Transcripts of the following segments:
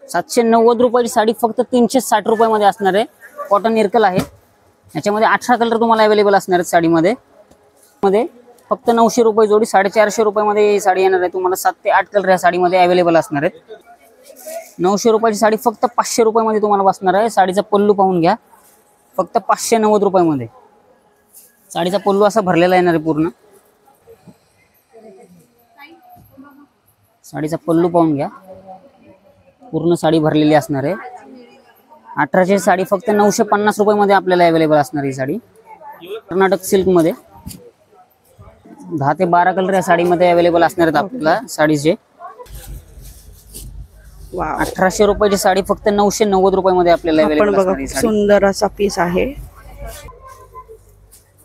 790 रुपयाची साडी फक्त 360 रुपयामध्ये असणार आहे। कॉटन इरकल आहे। याच्यामध्ये 18 कलर तुम्हाला अवेलेबल असणार आहेत साडीमध्ये। फक्त 900 रुपये जोडी, 450 रुपयामध्ये ही साडी येणार आहे तुम्हाला। 7 ते 8 कलर या साडीमध्ये अवेलेबल असणार आहेत। 900 रुपयाची साडी फक्त 500 रुपयामध्ये तुम्हाला बसणार आहे। साडीचा पल्लू पाहून घ्या, फक्त 590 रुपयामध्ये साडीचा पल्लू असा भरलेला येणार आहे पूर्ण। साडीचा पल्लू पाहून घ्या, पूर्ण साडी भरलेली असणार आहे। 1800 साडी फक्त 950 रुपयामध्ये आपल्याला अवेलेबल असणार ही साडी। कर्नाटक सिल्क मध्ये 10 ते 12 कलर या साडीमध्ये अवेलेबल असणार आहेत आपल्याला साडीचे। 1800 रुपयाची साडी फक्त 990 रुपयामध्ये आपल्याला अवेलेबल असणार आहे। सुंदर असा पीस आहे।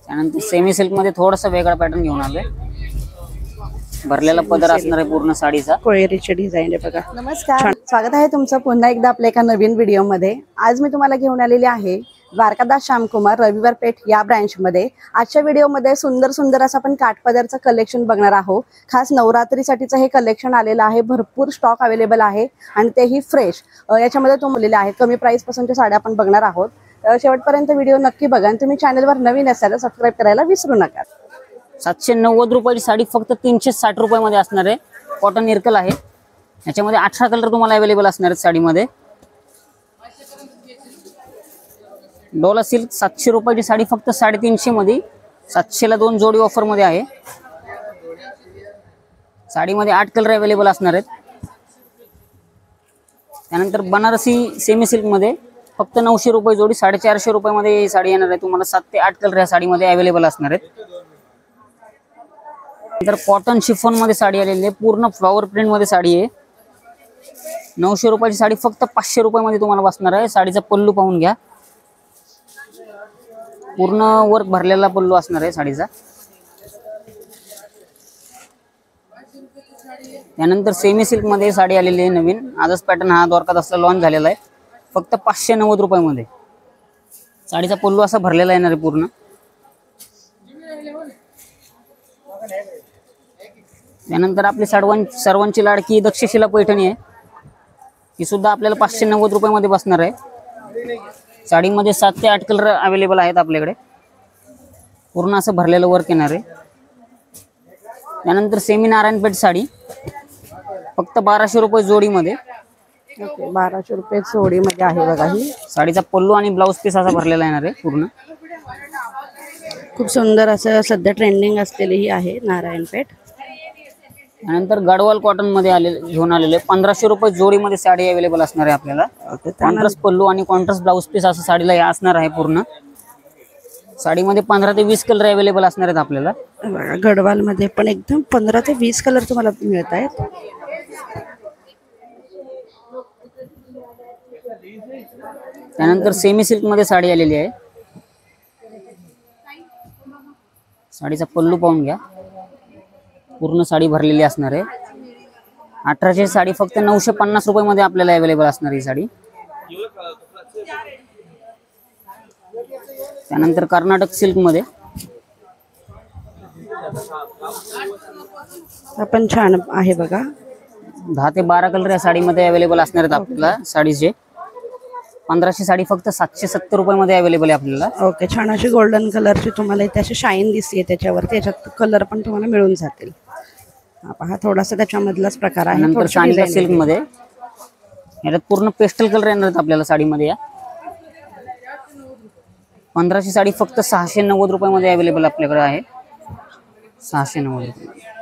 त्यानंतर सेमी सिल्क मध्ये थोडासा वेगळा पॅटर्न घेऊन आलोय। भरलेला पदर असणार आहे पूर्ण साडीचा। कोयरीचे डिझाइन आहे बघा। नमस्कार, स्वागत आहे तुमचं पुन्हा एकदा आपल्या एका नवीन व्हिडिओ मध्ये। आज मी तुम्हाला घेऊन आलेली आहे द्वारकादास श्यामकुमार रविवार पेठ या ब्रांच मध्ये। आजच्या व्हिडिओ मध्ये सुंदर सुंदर असं आपण काठपदरचं कलेक्शन बघणार आहोत। खास नवरात्रीसाठीचं हे कलेक्शन आलेलं आहे। भरपूर स्टॉक अवेलेबल आहे आणि तेही फ्रेश। याच्यामध्ये तुम्हाला आहे कमी प्राइस पासूनच्या साड्या आपण बघणार आहोत। शेवटपर्यंत व्हिडिओ नक्की बघा आणि तुम्ही चॅनलवर नवीन असाल तर सबस्क्राइब करायला विसरू नका। 790 रुपयाची साडी फक्त 360 रुपयामध्ये असणार आहे। कॉटन इरकल आहे। याच्यामध्ये 18 कलर तुम्हाला अवेलेबल असणार आहेत साडीमध्ये। डोला सिल्क 700 रुपयाची साडी फक्त 350 मध्ये। 700 ला 2 जोडी ऑफर मध्ये आहे। साडीमध्ये 8 कलर अवेलेबल असणार आहेत। त्यानंतर बनारसी सेमी सिल्क मध्ये फक्त 900 रुपये जोडी, 450 रुपयामध्ये ही साडी येणार आहे तुम्हाला। 7 ते 8 कलर या साडीमध्ये अवेलेबल असणार आहेत। नंतर कॉटन शिफॉन मध्ये साडी आलेली आहे। पूर्ण फ्लॉवर प्रिंट मध्ये साडी आहे। 900 रुपयाची साडी फक्त 500 रुपयामध्ये तुम्हाला बसणार आहे। साडीचा पल्लू पाहून घ्या, पूर्ण वर्क भरलेला पल्लू असणार आहे साडीचा। त्यानंतर सेमी सिल्क मध्ये साडी आलेली आहे नवीन। आजच पॅटर्न हा द्वारकादासला लॉन्च झालेला आहे। फक्त 590 रुपयामध्ये साडीचा पल्लू असा भरलेला येणार आहे पूर्ण। त्यानंतर आपली सर्वांची लाडकी दक्षशिला पैठणी आहे। ही सुद्धा आपल्याला 590 रुपयामध्ये बसणार आहे। साडीमध्ये 7 ते 8 कलर अवेलेबल आहेत आपल्याकडे। पूर्ण असं भरलेलं वर्क येणार आहे। त्यानंतर सेमी नारायणपेठ साडी फक्त 1200 रुपये जोडीमध्ये। 1200 रुपये जोडीमध्ये आहे बघा ही। साडीचा पल्लू आणि ब्लाउज पीस असा भरलेला येणार आहे पूर्ण। खूप सुंदर असं सध्या ट्रेंडिंग असलेली ही आहे नारायणपेठ। त्यानंतर गडवाल कॉटन मध्ये घेऊन आलेले 1500 रुपये जोडीमध्ये साडी अवेलेबल असणार आहे आपल्याला। कॉन्ट्रास्ट पल्लू आणि कॉन्ट्रास्ट ब्लाउज पीस असं साडीला असणार आहे पूर्ण। साडीमध्ये 15 ते 20 कलर अवेलेबल असणार आहेत आपल्याला। गडवाल मध्ये पण एकदम 15 ते 20 कलर तुम्हाला मिळत आहेत। त्यानंतर सेमी सिल्क मध्ये साडी आलेली आहे। साडीचा पल्लू पाहून घ्या, पूर्ण साडी भरलेली असणार आहे। 1800 साडी फक्त 950 रुपयामध्ये आपल्याला अवेलेबल असणार ही साडी। त्यानंतर कर्नाटक सिल्क मध्ये आपण छान आहे बघा। 10 ते 12 कलर या साडीमध्ये अवेलेबल असणार आहेत आपल्याला साडीचे। 1500 साडी फक्त 770 रुपयामध्ये अवेलेबल आहे आपल्याला। ओके, छान अशी गोल्डन कलरची तुम्हाला इथे अशी शाईन दिसते त्याच्यावरती। याच्यात कलर पण तुम्हाला मिळून जातील। हा थोडासा त्याच्यामधलाच प्रकार आहे। नंतर सानिका सिल्क मध्ये याच्यात पूर्ण पेस्टल कलर येणार आहेत आपल्याला साडीमध्ये। या 1500 साडी फक्त 690 रुपयामध्ये अवेलेबल आपल्याकडे आहे। 690 रुपये।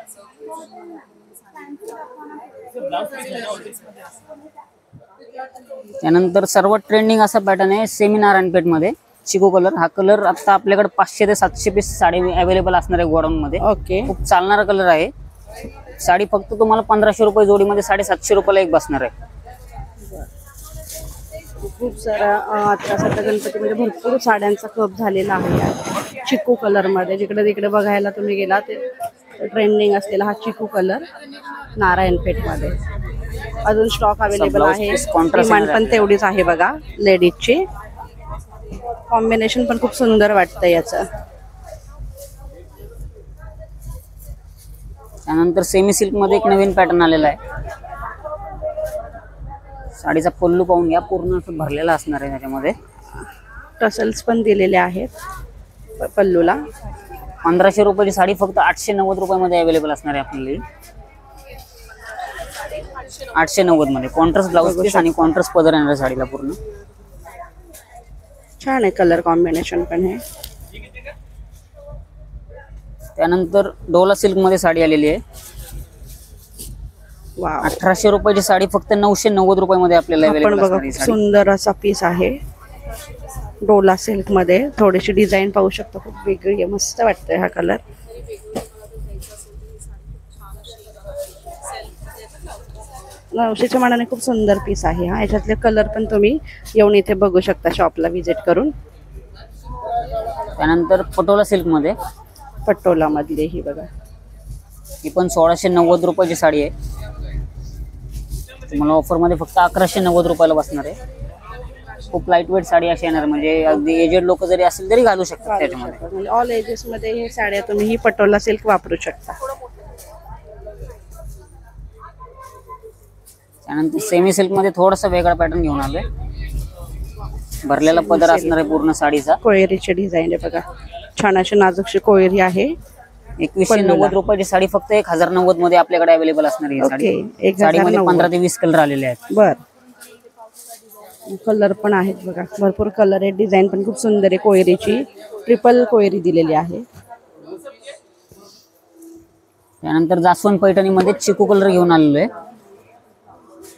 त्यानंतर सर्वात ट्रेंडिंग असा पॅटर्न आहे सेमी नारायणपेठ मध्ये चिको कलर। हा कलर आता आपल्याकडे 500 ते 700 पीस साडी अवेलेबल असणार आहे गोडाऊन मध्ये। ओके, खूप चालणारा कलर आहे। साडी फक्त तुम्हाला 1500 रुपये जोडीमध्ये 750 रुपयाला एक बसणार आहे। खूप सारा आता सध्या गणपतीमध्ये भरपूर साड्यांचा कप झालेला आहे चिकू कलर मध्ये। जिकडे तिकडे बघायला तुम्ही गेला ते ट्रेंडिंग असलेला हा चिकू कलर नारायणपेठ मध्ये अजून स्टॉक अवेलेबल आहे। डिमांड पण तेवढीच आहे बघा लेडीजची। कॉम्बिनेशन पण खूप सुंदर वाटतं याचं। त्यानंतर सेमी सिल्क मध्ये एक नवीन पॅटर्न आलेला आहे। साडीचा पल्लू पाहून घ्या, पूर्ण असं भरलेला असणार आहे त्याच्यामध्ये. टसल्स पण दिलेले आहेत पल्लूला. 1500 रुपयाची साडी फक्त 890 रुपयामध्ये अवेलेबल असणार आहे आपल्याला. 890 मध्ये कॉन्ट्रास्ट ब्लाउज पीस आणि कॉन्ट्रास्ट पदर येणार साडीला पूर्ण. छान आहे कलर कॉम्बिनेशन पण हे. त्यानंतर डोला सिल्क मध्ये साडी आलेली आहे. वाव, 1800 रुपयाची साडी फक्त 990 रुपयामध्ये आपल्याला आपण अवेलेबल बघा असणार आहे. सुंदर असा पीस आहे डोला सिल्क मध्ये. थोडीशी डिझाईन पाहू शकतो, खूप वेगळी आहे, मस्त वाटतंय हा कलर. नऊशेच्या मानाने खूप सुंदर पीस आहे हा. याच्यातले कलर पण तुम्ही येऊन इथे बघू शकता शॉपला व्हिजिट करून. त्यानंतर पटोला सिल्क मध्ये, पटोला मधली ही बघा, ही पण 1690 रुपयाची साडी आहे. तुम्हाला ऑफर मध्ये फक्त 1190 रुपयाला बसणार आहे. खूप लाईट वेट साडी अशी येणार, म्हणजे अगदी एजेड लोक जरी असतील तरी घालू शकतात त्याच्यामध्ये. म्हणजे ऑल एजेस मध्ये हे साड्या तुम्ही ही पटोला सिल्क वापरू शकता. त्यानंतर सेमी सिल्क मध्ये थोडासा वेगळा पॅटर्न घेऊन आलोय. भरलेला पदर असणार आहे पूर्ण साडीचा. कोयरीची डिझाईन आहे बघा, छान अशी नाजूकशी कोयरी आहे. 2190 रुपयाची साडी फक्त 1090 मध्ये आपल्याकडे अवेलेबल असणार आहे. साडी साडीमध्ये 15 ते 20 कलर आलेले आहेत. बर, कलर पण आहेत बघा, भरपूर कलर आहे. डिझाईन पण खूप सुंदर आहे. कोयरीची ट्रिपल कोयरी दिलेली आहे. त्यानंतर जास्वंद पैठणी मध्ये चिकू कलर घेऊन आलेलो आहे.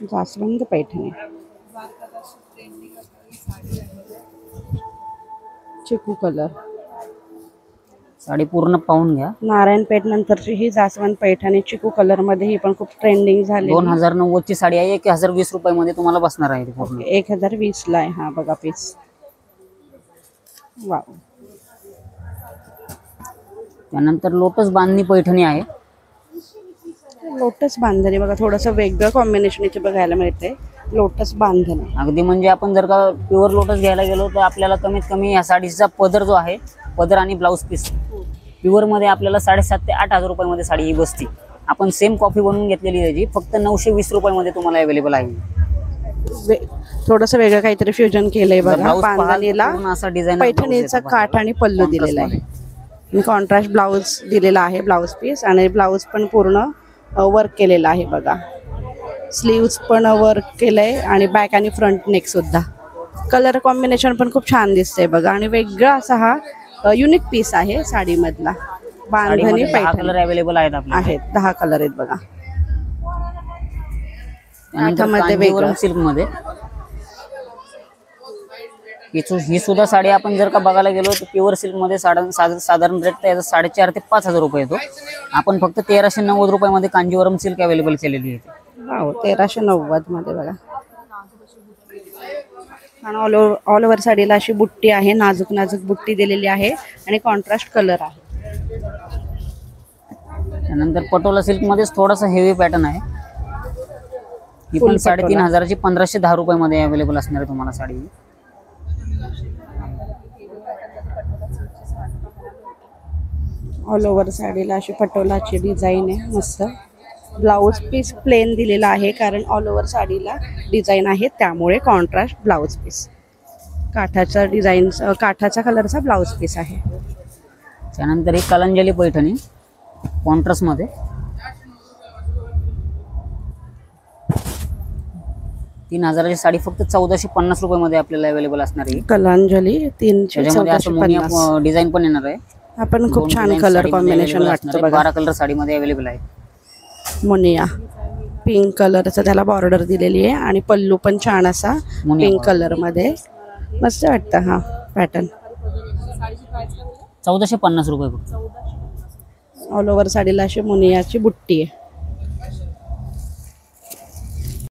जास्वंद पैठणी, चिकू कलर. साडी पूर्ण पाहून घ्या. नारायणपेठ नंतरची ही जास्वंद पैठणी चिकू कलर मध्ये, ही पण खूप ट्रेंडिंग झाली. 2090 ची साडी आहे. 1020 रुपयामध्ये तुम्हाला बसणार आहे पूर्ण. 1020 ला आहे हा बघा पीस. वाव. त्यानंतर लोटस बांधणी पैठणी आहे. लोटस बांधणी बघा, थोडंसं वेगळं कॉम्बिनेशन इथे बघायला मिळते. लोटस बांधणी अगदी म्हणजे आपण जर का प्युअर लोटस घ्यायला गेलो तर आपल्याला कमीत कमी या साडीचा पदर जो आहे, पदर आणि ब्लाउज पीस प्युअर मध्ये आपल्याला 7,500 ते 8,000 रुपयामध्ये साडी ही बसती. आपण सेम कॉपी बनवून घेतलेली त्याची फक्त 920 रुपयामध्ये तुम्हाला अवेलेबल आहे. थोडंसं वेगळं काहीतरी फ्युजन केलंय बघा. ब्लाउज बांधणीला असा डिझाईन पैठणीचा काठ आणि पल्लू दिलेला आहे. कॉन्ट्रास्ट ब्लाउज दिलेला आहे, ब्लाउज पीस. आणि ब्लाउज पण पूर्ण वर्क केलेला आहे बघा. स्लीव्स पण वर्क केलंय आणि बॅक आणि फ्रंट नेक सुद्धा. कलर कॉम्बिनेशन पण खूप छान दिसतंय बघा. आणि वेगळा असा हा युनिक पीस आहे साडीमधला. बांधणी पैठणी कलर अवेलेबल आहेत आपल्याला. आहेत 10 कलर आहेत बघा. त्यानंतर वेगळं सिल्क मध्ये ही सुद्धा साडी आपण जर का बघायला गेलो तर प्युअर सिल्क मध्ये साधारण रेट त्याचा 4,500 ते 5,000 रुपये येतो. आपण फक्त 1390 रुपयामध्ये कांजीवरम सिल्क अवेलेबल केलेली आहे. हो, 1390 मध्ये बघा. आणि ऑल ओव्हर साडीला अशी बुट्टी आहे, नाजूक नाजूक बुट्टी दिलेली आहे आणि कॉन्ट्रास्ट कलर आहे. त्यानंतर पटोला सिल्क मध्येच थोडासा हेवी पॅटर्न आहे. ही पण 3,500 ची 1,510 रुपयामध्ये अवेलेबल असणार आहे तुम्हाला साडी. ऑल ओव्हर साडीला अशी पटोलाची डिझाईन आहे मस्त. ब्लाउज पीस प्लेन दिलेला आहे कारण ऑल ओव्हर साडीला डिझाईन आहे, त्यामुळे कॉन्ट्रास्ट ब्लाउज पीस. काठाचा डिझाईन, काठाचा कलरचा ब्लाउज पीस आहे. त्यानंतर एक कलांजली पैठणी कॉन्ट्रास्ट मध्ये 3,000ची साडी फक्त 1,450 रुपयामध्ये आपल्याला अवेलेबल असणार आहे. कलांजली 3,450 डिझाईन पण येणार आहे. आपण खूप छान कलर कॉम्बिनेशन वाटतं बघा. 12 कलर साडीमध्ये अवेलेबल आहे. मुनिया पिंक कलरचा त्याला बॉर्डर दिलेली आहे आणि पल्लू पण छान असा पिंक कलर मध्ये. मस्त वाटतं हा पॅटर्न. 1,450 रुपये फक्त. ऑल ओव्हर साडीला अशी मुनियाची बुट्टी आहे.